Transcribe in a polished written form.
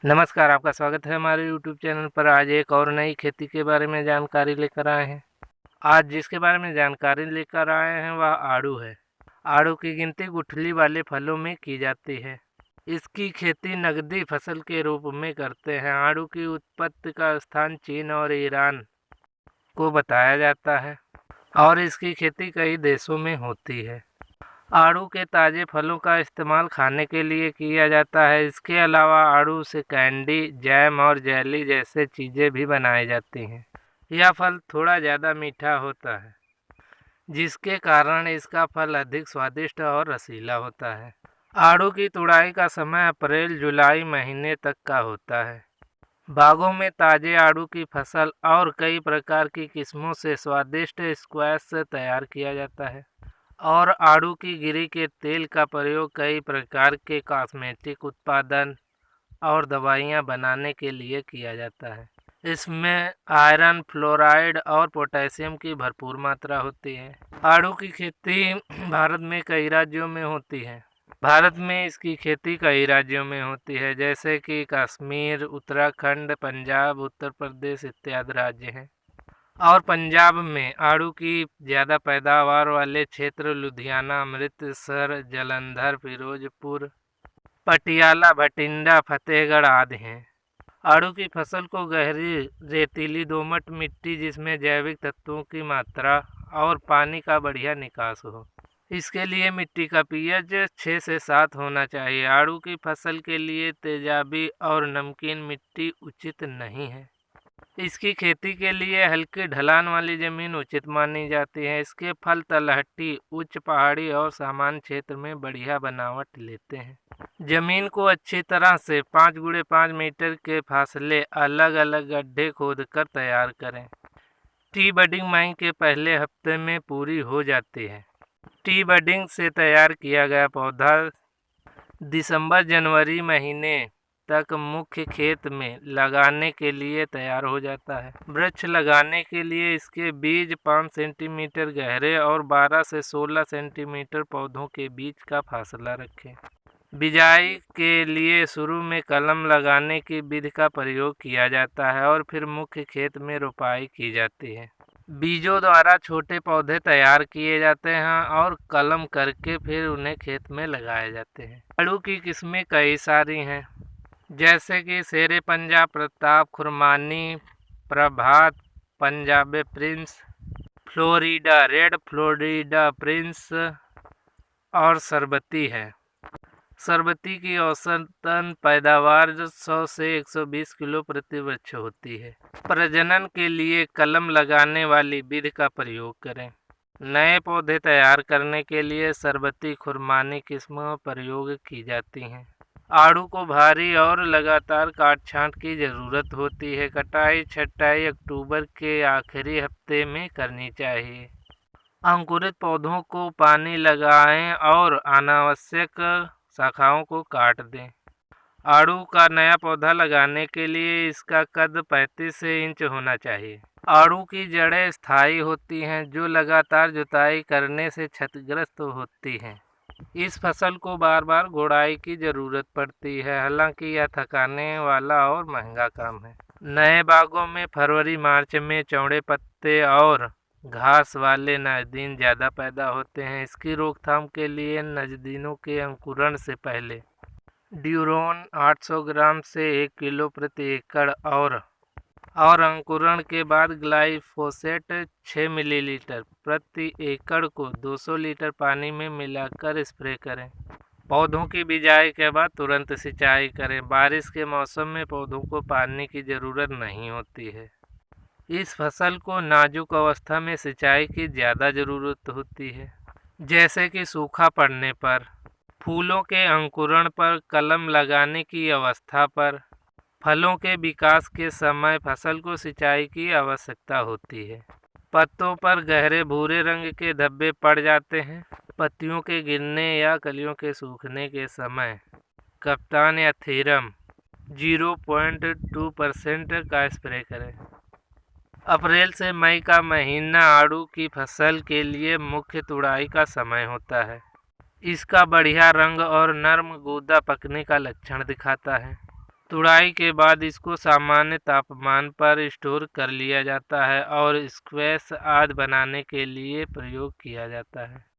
नमस्कार, आपका स्वागत है हमारे यूट्यूब चैनल पर। आज एक और नई खेती के बारे में जानकारी लेकर आए हैं। आज जिसके बारे में जानकारी लेकर आए हैं वह आड़ू है। आड़ू की गिनती गुठली वाले फलों में की जाती है। इसकी खेती नकदी फसल के रूप में करते हैं। आड़ू की उत्पत्ति का स्थान चीन और ईरान को बताया जाता है और इसकी खेती कई देशों में होती है। आड़ू के ताज़े फलों का इस्तेमाल खाने के लिए किया जाता है। इसके अलावा आड़ू से कैंडी, जैम और जेली जैसे चीज़ें भी बनाई जाती हैं। यह फल थोड़ा ज़्यादा मीठा होता है, जिसके कारण इसका फल अधिक स्वादिष्ट और रसीला होता है। आड़ू की तुड़ाई का समय अप्रैल-जुलाई महीने तक का होता है। बागों में ताज़े आड़ू की फसल और कई प्रकार की किस्मों से स्वादिष्ट स्क्वैश तैयार किया जाता है और आड़ू की गिरी के तेल का प्रयोग कई प्रकार के कॉस्मेटिक उत्पादन और दवाइयाँ बनाने के लिए किया जाता है। इसमें आयरन, फ्लोराइड और पोटेशियम की भरपूर मात्रा होती है। आड़ू की खेती भारत में कई राज्यों में होती है। भारत में इसकी खेती कई राज्यों में होती है, जैसे कि कश्मीर, उत्तराखंड, पंजाब, उत्तर प्रदेश इत्यादि राज्य हैं। और पंजाब में आड़ू की ज़्यादा पैदावार वाले क्षेत्र लुधियाना, अमृतसर, जालंधर, फिरोजपुर, पटियाला, भटिंडा, फतेहगढ़ आदि हैं। आड़ू की फसल को गहरी रेतीली दोमट मिट्टी जिसमें जैविक तत्वों की मात्रा और पानी का बढ़िया निकास हो, इसके लिए मिट्टी का पीएच 6 से 7 होना चाहिए। आड़ू की फसल के लिए तेजाबी और नमकीन मिट्टी उचित नहीं है। इसकी खेती के लिए हल्की ढलान वाली ज़मीन उचित मानी जाती है। इसके फल तलहटी, उच्च पहाड़ी और सामान्य क्षेत्र में बढ़िया बनावट लेते हैं। ज़मीन को अच्छी तरह से 5 × 5 मीटर के फासले अलग अलग गड्ढे खोदकर तैयार करें। टी बडिंग मई के पहले हफ्ते में पूरी हो जाती है। टी बडिंग से तैयार किया गया पौधा दिसंबर-जनवरी महीने तक मुख्य खेत में लगाने के लिए तैयार हो जाता है। वृक्ष लगाने के लिए इसके बीज 5 सेंटीमीटर गहरे और 12 से 16 सेंटीमीटर पौधों के बीच का फासला रखें। बिजाई के लिए शुरू में कलम लगाने की विधि का प्रयोग किया जाता है और फिर मुख्य खेत में रोपाई की जाती है। बीजों द्वारा छोटे पौधे तैयार किए जाते हैं और कलम करके फिर उन्हें खेत में लगाए जाते हैं। आड़ू की किस्में कई सारी हैं, जैसे कि शेरे पंजाब, प्रताप, खुरमानी, प्रभात, पंजाबे prince, Florida, red Florida prince और सरबती है। सरबती की औसतन पैदावार 100 से 120 किलो प्रति वृक्ष होती है। प्रजनन के लिए कलम लगाने वाली विधि का प्रयोग करें। नए पौधे तैयार करने के लिए सरबती, खुरमानी किस्में प्रयोग की जाती हैं। आड़ू को भारी और लगातार काट छांट की ज़रूरत होती है। कटाई छटाई अक्टूबर के आखिरी हफ्ते में करनी चाहिए। अंकुरित पौधों को पानी लगाएं और अनावश्यक शाखाओं को काट दें। आड़ू का नया पौधा लगाने के लिए इसका कद 35 इंच होना चाहिए। आड़ू की जड़ें स्थायी होती हैं, जो लगातार जुताई करने से क्षतिग्रस्त होती हैं। इस फसल को बार बार गुड़ाई की ज़रूरत पड़ती है, हालांकि यह थकाने वाला और महंगा काम है। नए बागों में फरवरी-मार्च में चौड़े पत्ते और घास वाले नाजदीन ज़्यादा पैदा होते हैं। इसकी रोकथाम के लिए नाजदीनों के अंकुरण से पहले ड्यूरोन 800 ग्राम से 1 किलो प्रति एकड़ और अंकुरण के बाद ग्लाइफोसेट 6 मिलीलीटर प्रति एकड़ को 200 लीटर पानी में मिलाकर स्प्रे करें। पौधों की बिजाई के बाद तुरंत सिंचाई करें। बारिश के मौसम में पौधों को पानी की ज़रूरत नहीं होती है। इस फसल को नाजुक अवस्था में सिंचाई की ज़्यादा ज़रूरत होती है, जैसे कि सूखा पड़ने पर, फूलों के अंकुरण पर, कलम लगाने की अवस्था पर। फलों के विकास के समय फसल को सिंचाई की आवश्यकता होती है। पत्तों पर गहरे भूरे रंग के धब्बे पड़ जाते हैं। पत्तियों के गिरने या कलियों के सूखने के समय कप्तान या थीरम 0.2% का स्प्रे करें। अप्रैल से मई का महीना आड़ू की फसल के लिए मुख्य तुड़ाई का समय होता है। इसका बढ़िया रंग और नर्म गूदा पकने का लक्षण दिखाता है। तुड़ाई के बाद इसको सामान्य तापमान पर स्टोर कर लिया जाता है और स्क्वैश आदि बनाने के लिए प्रयोग किया जाता है।